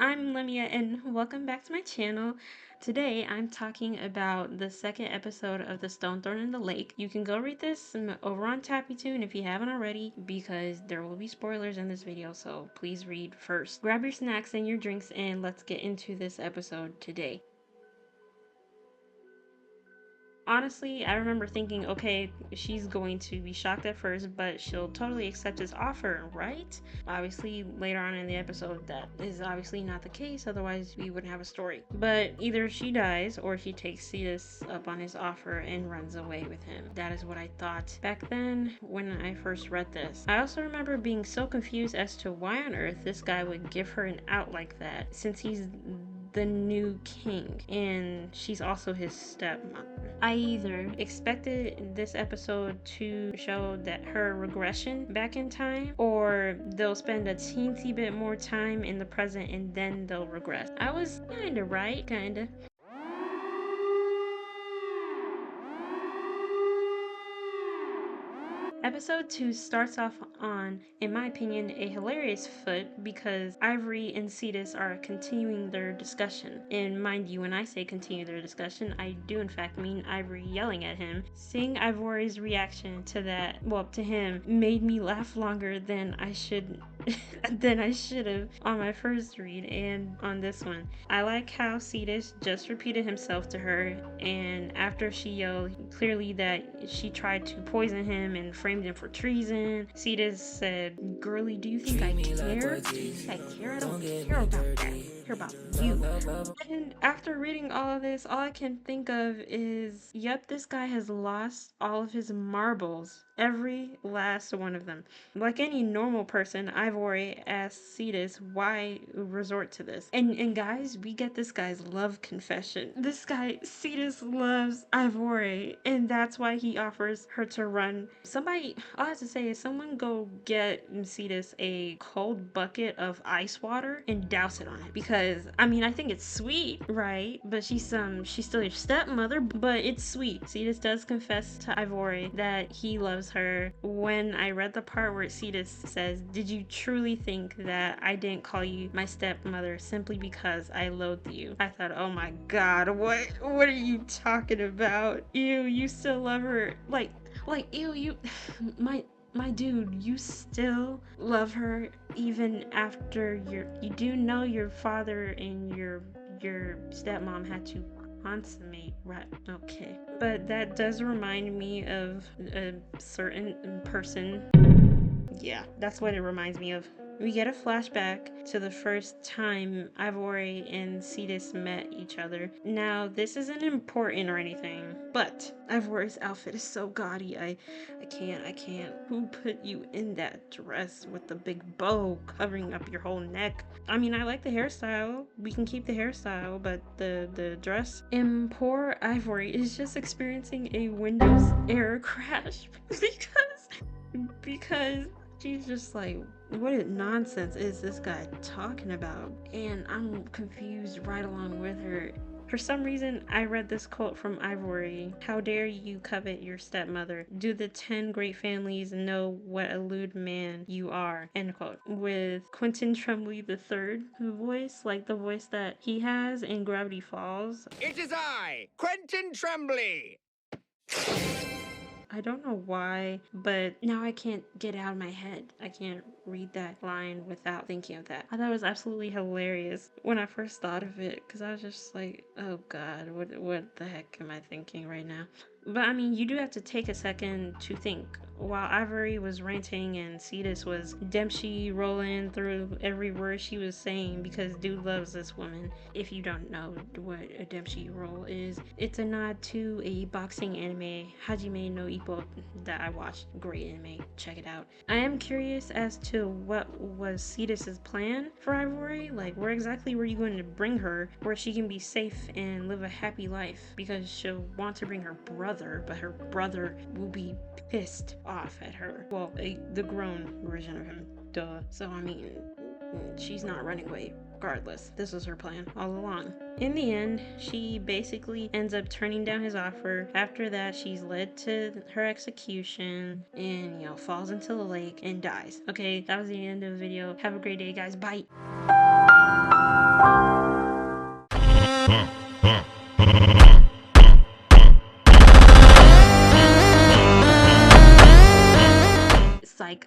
I'm Lemia and welcome back to my channel. Today I'm talking about the second episode of The Stone Thrown in the Lake. You can go read this over on tappytoon if you haven't already, because there will be spoilers in this video, so please read first. Grab your snacks and your drinks and let's get into this episode today. Honestly, I remember thinking, okay, she's going to be shocked at first, but she'll totally accept his offer, right? Obviously, later on in the episode, that is obviously not the case, otherwise we wouldn't have a story. But either she dies, or she takes Cetus up on his offer and runs away with him. That is what I thought back then when I first read this. I also remember being so confused as to why on earth this guy would give her an out like that, since he's the new king and she's also his stepmother. I either expected this episode to show that her regression back in time, or they'll spend a teensy bit more time in the present and then they'll regress. I was kinda right, kinda. Episode 2 starts off on, in my opinion, a hilarious foot because Ivory and Cetus are continuing their discussion. And mind you, when I say continue their discussion, I do in fact mean Ivory yelling at him. Seeing Ivory's reaction to that, well, to him, made me laugh longer than I should have on my first read and on this one. I like how Cetus just repeated himself to her, and after she yelled clearly that she tried to poison him and framed him for treason, Cetus said, "Girlie, do you think I care? Do you think I care? I don't care about that. I care about you." And after reading all of this, all I can think of is, yep, this guy has lost all of his marbles. Every last one of them. Like any normal person, Ivory asks Cetus why resort to this. And guys, we get this guy's love confession. This guy, Cetus, loves Ivory, and that's why he offers her to run. Somebody, all I have to say is someone go get Cetus a cold bucket of ice water and douse it on it. Because, I mean, I think it's sweet, right? But she's still your stepmother, but it's sweet. Cetus does confess to Ivory that he loves her. When I read the part where Cetus says, "Did you truly think that I didn't call you my stepmother simply because I loathe you?" I thought, oh my god, what are you talking about? Ew, you still love her. Like ew, you my dude, you still love her even after you do know your father and your stepmom had to consummate, right? Okay, but that does remind me of a certain person. Yeah, that's what it reminds me of. We get a flashback to the first time Ivory and Cetus met each other. Now, this isn't important or anything, but Ivory's outfit is so gaudy. I can't. Who put you in that dress with the big bow covering up your whole neck? I mean, I like the hairstyle. We can keep the hairstyle, but the dress. And poor Ivory is just experiencing a Windows error crash because she's just like, what nonsense is this guy talking about? And I'm confused right along with her. For some reason, I read this quote from Ivory: "How dare you covet your stepmother? Do the 10 great families know what a lewd man you are?" End quote. With Quentin Tremblay III voice, like the voice that he has in Gravity Falls. It is I, Quentin Tremblay! I don't know why, but now I can't get it out of my head. I can't read that line without thinking of that. I thought it was absolutely hilarious when I first thought of it, because I was just like, oh god, what the heck am I thinking right now? But I mean, you do have to take a second to think. While Ivory was ranting and Cetus was Dempsey rolling through every word she was saying because dude loves this woman. If you don't know what a Dempsey roll is, it's a nod to a boxing anime, Hajime no Ippo, that I watched. Great anime, check it out. I am curious as to what was Cetus's plan for Ivory. Like, where exactly were you going to bring her where she can be safe and live a happy life? Because she'll want to bring her brother, but her brother will be pissed off at her. Well, the grown version of him, duh. So I mean, she's not running away regardless. This was her plan all along. In the end, she basically ends up turning down his offer. After that, she's led to her execution and, falls into the lake and dies. Okay, that was the end of the video. Have a great day, guys. Bye. Psych,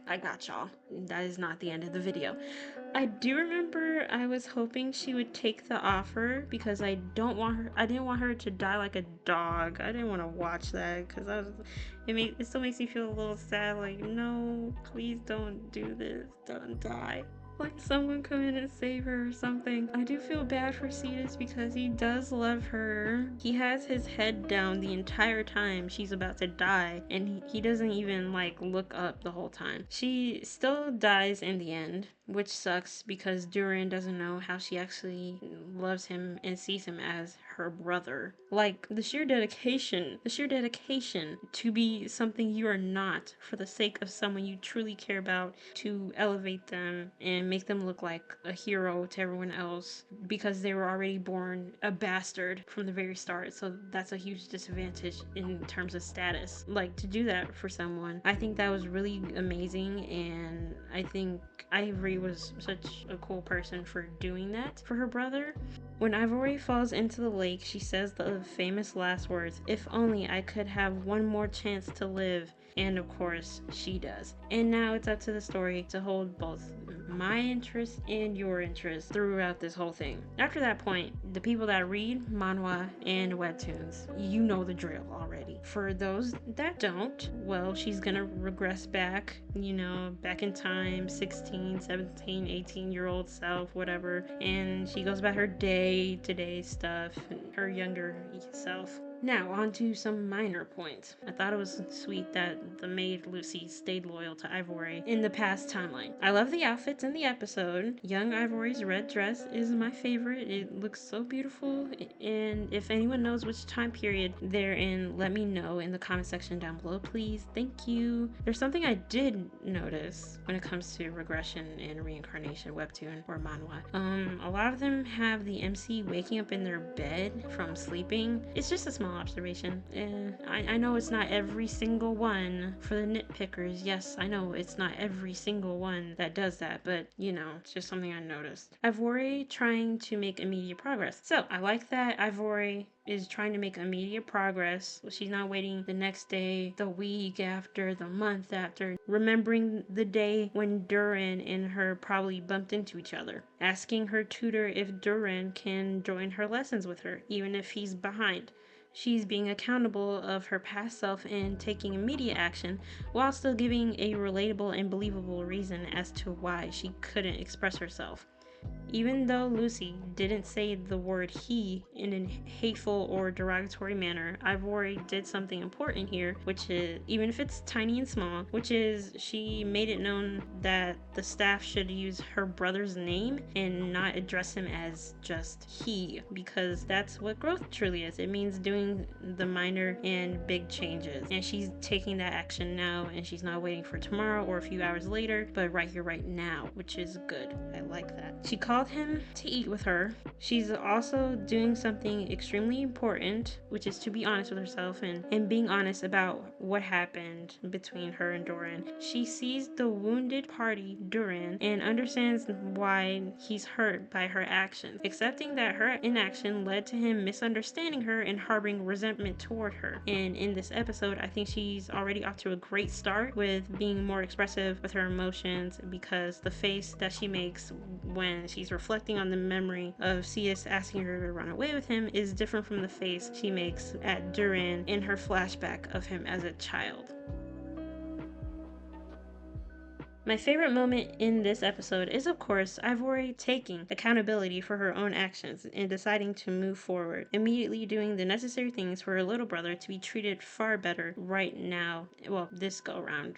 I got y'all. That is not the end of the video. I do remember I was hoping she would take the offer because I didn't want her to die like a dog. I didn't want to watch that because it still makes me feel a little sad. Like, no, please don't do this. Don't die. Like someone come in and save her or something. I do feel bad for Cetus because he does love her. He has his head down the entire time she's about to die, and he doesn't even like look up the whole time. She still dies in the end, which sucks because Duran doesn't know how she actually loves him and sees him as her brother. Like the sheer dedication to be something you are not for the sake of someone you truly care about, to elevate them and make them look like a hero to everyone else because they were already born a bastard from the very start. So that's a huge disadvantage in terms of status. Like to do that for someone, I think that was really amazing, and I think Ivory was such a cool person for doing that for her brother. When Ivory falls into the lake, she says the famous last words, "If only I could have one more chance to live." And of course, she does. And now it's up to the story to hold both my interest and your interest throughout this whole thing. After that point, the people that read manhwa and webtoons, you know the drill already. For those that don't, well, she's gonna regress back, back in time, 16, 17, 18-year-old self, whatever, and she goes about her day-to-day stuff, her younger self. Now, on to some minor points. I thought it was sweet that the maid Lucy stayed loyal to Ivory in the past timeline. I love the outfits in the episode. Young Ivory's red dress is my favorite. It looks so beautiful, and if anyone knows which time period they're in, let me know in the comment section down below, please. Thank you. There's something I did notice when it comes to regression and reincarnation webtoon or manhwa. A lot of them have the MC waking up in their bed from sleeping. It's just a small observation. I know it's not every single one. For the nitpickers, yes, I know it's not every single one that does that, but it's just something I noticed. Ivory trying to make immediate progress. So I like that Ivory is trying to make immediate progress. She's not waiting the next day, the week after, the month after, remembering the day when Duran and her probably bumped into each other, asking her tutor if Duran can join her lessons with her, even if he's behind. She's being accountable of her past self and taking immediate action while still giving a relatable and believable reason as to why she couldn't express herself. Even though Lucy didn't say the word he in a hateful or derogatory manner, Ivory did something important here, which is, even if it's tiny and small, which is she made it known that the staff should use her brother's name and not address him as just he, because that's what growth truly is. It means doing the minor and big changes, and she's taking that action now, and she's not waiting for tomorrow or a few hours later, but right here, right now, which is good. I like that. She called him to eat with her. She's also doing something extremely important, which is to be honest with herself and being honest about what happened between her and Duran. She sees the wounded party, Duran, and understands why he's hurt by her actions, accepting that her inaction led to him misunderstanding her and harboring resentment toward her. And in this episode, I think she's already off to a great start with being more expressive with her emotions, because the face that she makes when she's reflecting on the memory of Cetus asking her to run away with him is different from the face she makes at Duran in her flashback of him as a child. My favorite moment in this episode is, of course, Ivory taking accountability for her own actions and deciding to move forward, immediately doing the necessary things for her little brother to be treated far better right now, well, this go around.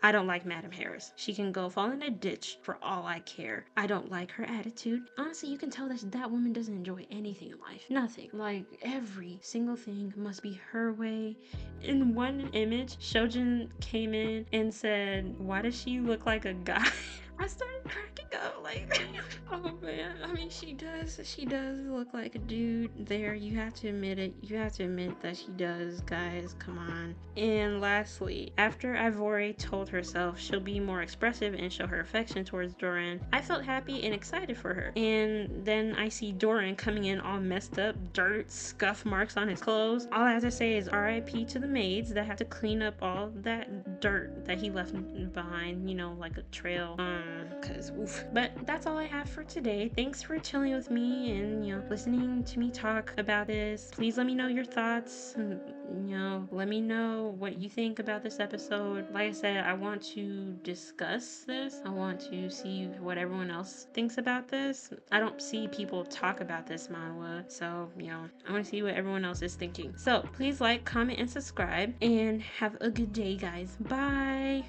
I don't like Madame Harris. She can go fall in a ditch for all I care. I don't like her attitude. Honestly, you can tell that that woman doesn't enjoy anything in life. Nothing. Like, every single thing must be her way. In one image, Shojin came in and said, "Why does she look like a guy?" I started cracking up. Like, oh man. I mean, she does look like a dude there. You have to admit it. You have to admit that she does, guys. Come on. And lastly, after Ivori told herself she'll be more expressive and show her affection towards Doran, I felt happy and excited for her. And then I see Doran coming in all messed up, dirt, scuff marks on his clothes. All I have to say is RIP to the maids that have to clean up all that dirt that he left behind, you know, like a trail. Cause oof. But that's all I have for today. Thanks for chilling with me and, you know, listening to me talk about this. Please let me know your thoughts. You know, let me know what you think about this episode. Like I said, I want to discuss this. I want to see what everyone else thinks about this. I don't see people talk about this manhwa, so, you know, I want to see what everyone else is thinking. So please like, comment, and subscribe, and have a good day, guys. Bye.